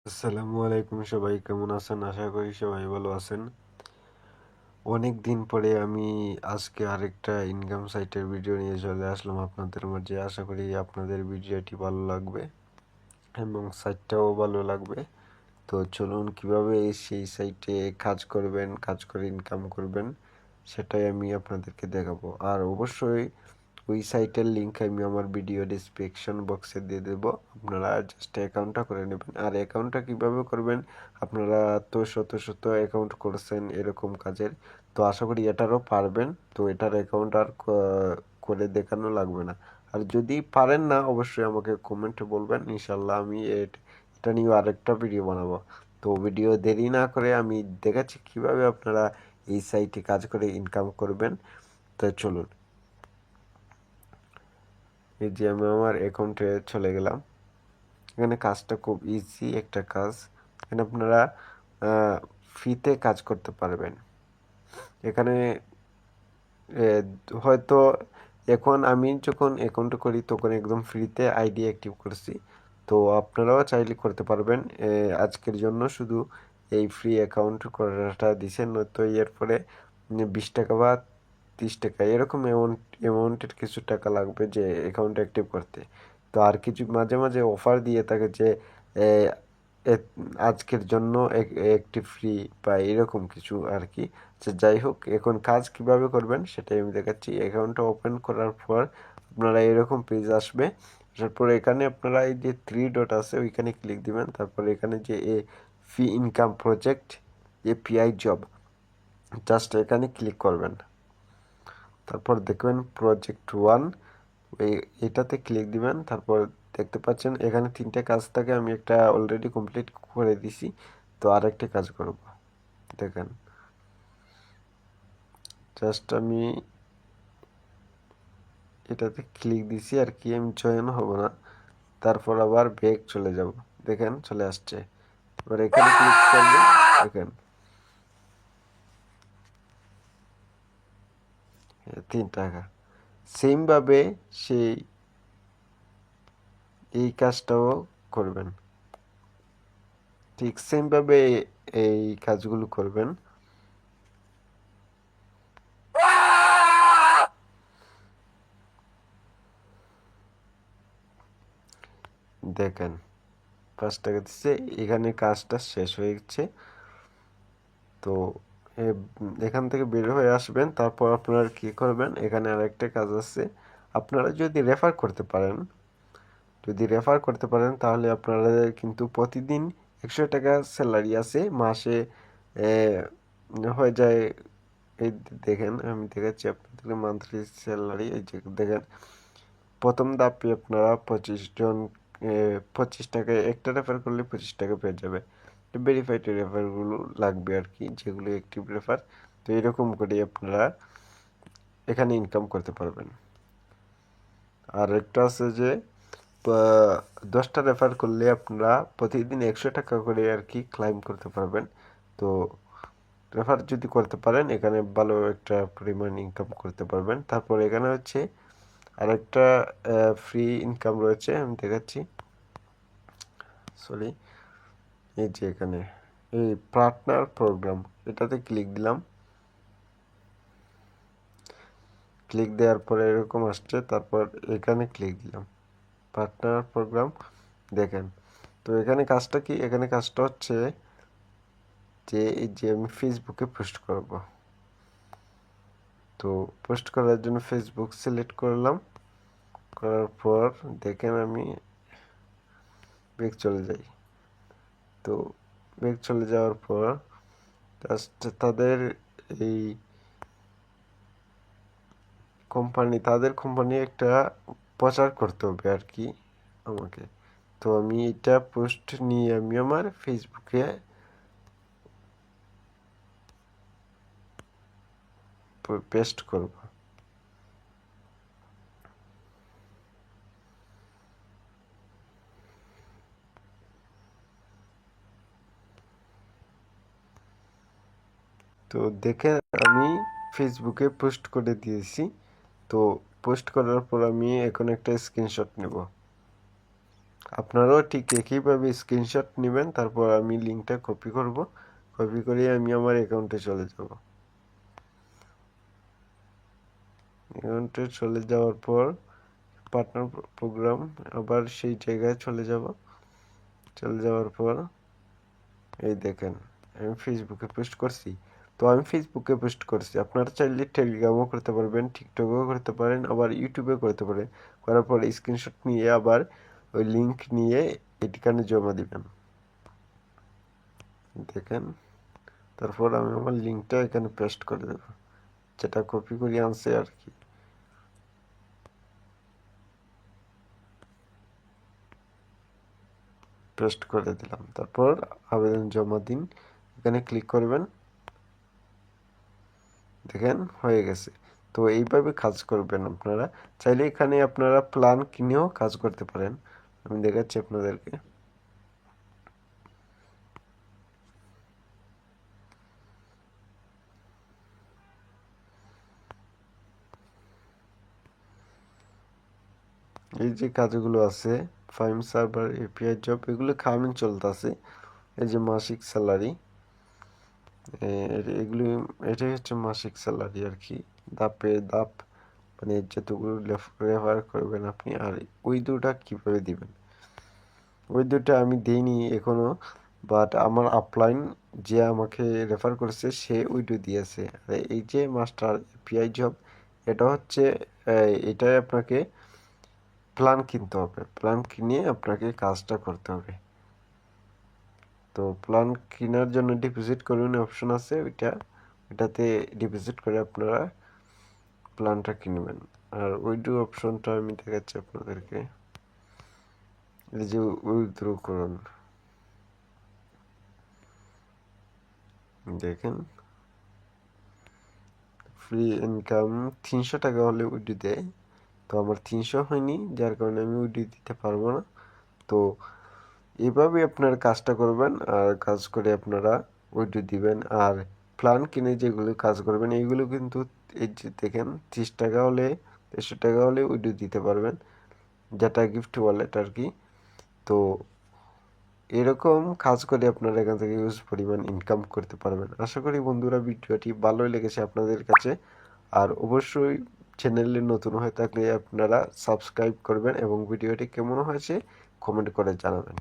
আসসালামু আলাইকুম, সবাই কেমন আছেন? আশা করি সবাই ভালো আছেন। অনেক দিন পরে আমি আজকে আরেকটা ইনকাম সাইটের ভিডিও নিয়ে চলে আসলাম আপনাদের মাঝে। আশা করি আপনাদের ভিডিওটি ভালো লাগবে এবং সাইটটাও ভালো লাগবে। তো চলুন, কিভাবে সেই সাইটে কাজ করবেন, কাজ করে ইনকাম করবেন, সেটাই আমি আপনাদেরকে দেখাবো। আর অবশ্যই ওই সাইটের লিঙ্ক আমি আমার ভিডিও ডিসক্রিপশন বক্সে দিয়ে দেবো। আপনারা জাস্ট অ্যাকাউন্টটা করে নেবেন। আর অ্যাকাউন্টটা কিভাবে করবেন, আপনারা তো শত শত অ্যাকাউন্ট করছেন এরকম কাজের, তো আশা করি এটারও পারবেন। তো এটার অ্যাকাউন্ট আর করে দেখানো লাগবে না। আর যদি পারেন না, অবশ্যই আমাকে কমেন্টে বলবেন, ইনশাল্লাহ আমি এটা নিয়ে আরেকটা ভিডিও বানাবো। তো ভিডিও দেরি না করে আমি দেখাচ্ছি কিভাবে আপনারা এই সাইটে কাজ করে ইনকাম করবেন। তো চলুন, এই যে আমি আমার অ্যাকাউন্টে চলে গেলাম। এখানে কাজটা খুব ইজি একটা কাজ। এখানে আপনারা ফ্রিতে কাজ করতে পারবেন। এখানে এ, হয়তো এখন আমি যখন অ্যাকাউন্ট করি তখন একদম ফ্রিতে আইডি অ্যাক্টিভ করছি। তো আপনারাও চাইলে করতে পারবেন। আজকের জন্য শুধু এই ফ্রি অ্যাকাউন্ট করাটা দিছেন, নয়তো এরপরে 20 টাকা বা 30 টাকা এরকম অ্যামাউন্টের কিছু টাকা লাগবে যে অ্যাকাউন্ট অ্যাক্টিভ করতে। তো আর কিছু মাঝে মাঝে অফার দিয়ে থাকে যে এ, আজকের জন্য একটি ফ্রি বা এরকম কিছু আর কি। যাই হোক, এখন কাজ কিভাবে করবেন সেটাই আমি দেখাচ্ছি। অ্যাকাউন্টটা ওপেন করার পর আপনারা এরকম পেজ আসবে। তারপর এখানে আপনারা এই যে 3 ডট আছে ওইখানে ক্লিক দিবেন। তারপর এখানে যে fee income project API job, just এখানে ক্লিক করবেন। তারপর দেখবেন প্রজেক্ট 1, এটাতে ক্লিক দিবেন। তারপর দেখতে পাচ্ছেন এখানে 3টে কাজ থাকে, আমি একটা অলরেডি কমপ্লিট করে দিছি। তো আরেকটা কাজ করব, দেখেন। জাস্ট আমি এটাতে ক্লিক দিছি আর কি, আমি জয়েন হব না। তারপর আবার ব্যাক চলে যাব, দেখেন চলে আসছে। এবার এখানে ক্লিক করবেন, দেখেন 3 টাকা। সেমভাবে সেই এই কাজটাও করবেন, ঠিক সেমভাবে এই কাজগুলো করবেন। দেখেন 5 টাকা দিচ্ছে, এখানে কাজটা শেষ হয়ে গেছে। তো এখান থেকে বের হয়ে আসবেন। তারপর আপনারা কি করবেন, এখানে আরেকটা কাজ আছে। আপনারা যদি রেফার করতে পারেন, তাহলে আপনারা কিন্তু প্রতিদিন 100 টাকা স্যালারি আছে, মাসে হয়ে যায়। এই দেখেন আমি দেখাচ্ছি আপনাদের মান্থলি স্যালারি। এই যে দেখেন, প্রথম ধাপে আপনারা 25 জন 25 টাকায় একটা রেফার করলে 25 টাকা পেয়ে যাবে। ভেরিফাইড রেফারগুলো লাগবে আর কি, যেগুলো অ্যাক্টিভ রেফার। তো এরকম করে আপনারা এখানে ইনকাম করতে পারবেন। আর একটা আছে যে 10টা রেফার করলে আপনারা প্রতিদিন 100 টাকা করে আর কি ক্লাইম করতে পারবেন। তো রেফার যদি করতে পারেন, এখানে ভালো একটা পরিমাণ ইনকাম করতে পারবেন। তারপর এখানে হচ্ছে আরেকটা ফ্রি ইনকাম রয়েছে, আমি দেখাচ্ছি। সরি, এই যে এখানে এই পার্টনার প্রোগ্রাম, এটাতে ক্লিক দিলাম। ক্লিক দেওয়ার পরে এরকম আসছে। তারপর এখানে ক্লিক দিলাম, পার্টনার প্রোগ্রাম, দেখেন। তো এখানে কাজটা কি, এখানে কাজটা হচ্ছে যে এই যে আমি ফেসবুকে পোস্ট করব। তো পোস্ট করার জন্য ফেসবুক সিলেক্ট করলাম। করার পর দেখেন আমি ব্যাক চলে যাই। তো ব্যাক চলে যাওয়ার পর জাস্ট তাদের এই তাদের কোম্পানি একটা প্রচার করতে হবে আর কি আমাকে। তো আমি এটা পোস্ট নিয়ে আমি আমার ফেসবুকে পেস্ট করব। তো দেখে আমি ফেসবুকে পোস্ট করে দিয়েছি। তো পোস্ট করার পর আমি এখন একটা স্ক্রিনশট নেব। আপনারাও ঠিক একইভাবে স্ক্রিনশট নেবেন, তারপর আমি লিঙ্কটা কপি করব, কপি করে আমি আমার অ্যাকাউন্টে চলে যাব। অ্যাকাউন্টে চলে যাওয়ার পর পার্টনার প্রোগ্রাম, আবার সেই জায়গায় চলে যাব। চলে যাওয়ার পর এই দেখেন আমি ফেসবুকে পোস্ট করছি। তো আমি ফেসবুকে পোস্ট করছি, আপনারা চাইলে টেলিগ্রামও করতে পারবেন, টিকটকেও করতে পারেন, আবার ইউটিউবে করতে পারেন। করার পর স্ক্রিনশট নিয়ে আবার ওই লিঙ্ক নিয়ে এখানে জমা দিবেন। দেখেন, তারপর আমি আমার লিঙ্কটা এখানে পেস্ট করে দেব, যেটা কপি করে আনছে আর কি। পেস্ট করে দিলাম, তারপর আবেদন জমা দিন, এখানে ক্লিক করবেন। দেখেন হয়ে গেছে। তো এইভাবে কাজ করবেন আপনারা। চাইলে এখানে আপনারা প্ল্যান কিনেও কাজ করতে পারেন, আমি দেখাচ্ছি আপনাদেরকে। এই যে কাজগুলো আছে, ফাইম সার্ভার, এপিআই জব, এগুলো কামিং চলতেছে। এই যে মাসিক স্যালারি, এগুলো, এটাই হচ্ছে মাসিক স্যালারি আর কি। ধাপে ধাপ, মানে যতগুলো রেফার করবেন আপনি। আর ওই দুটা কিভাবে দিবেন, ওই দুটা আমি দিইনি এখনো, বাট আমার আপলাইন যে আমাকে রেফার করেছে সে উইডো দিয়েছে। আর এই যে মাস্টার এপিআই জব, এটা হচ্ছে এটাই আপনাকে প্ল্যান কিনতে হবে, প্ল্যান কিনে আপনাকে কাজটা করতে হবে। তো প্ল্যান কেনার জন্য ডিপোজিট করুন অপশন আছে, ওইটাতে ডিপোজিট করে আপনারা প্ল্যানটা কিনবেন। আর উইডো অপশনটা আমি দেখাচ্ছি আপনাদেরকে। এই যে উইথড্র করুন, দেখেন ফ্রি ইনকাম 300 টাকা হলে উইড্রো দেয়। তো আমার 300 হয়নি, যার কারণে আমি উইড্রো দিতে পারবো না। তো এভাবে আপনার কাজটা করবেন, আর কাজ করে আপনারা উইড্রো দিবেন। আর প্ল্যান কিনে যেগুলো কাজ করবেন এইগুলো কিন্তু, এই যে দেখেন 30 টাকা হলে, 300 টাকা হলে উইড্রো দিতে পারবেন, যেটা গিফট ওয়ালেট আর কি। তো এরকম কাজ করে আপনারা এখান থেকে ইউজ পরিমাণ ইনকাম করতে পারবেন। আশা করি বন্ধুরা ভিডিওটি ভালোই লেগেছে আপনাদের কাছে। আর অবশ্যই চ্যানেলে নতুন হয়ে থাকলে আপনারা সাবস্ক্রাইব করবেন এবং ভিডিওটি কেমন হয়েছে কমেন্ট করে জানাবেন।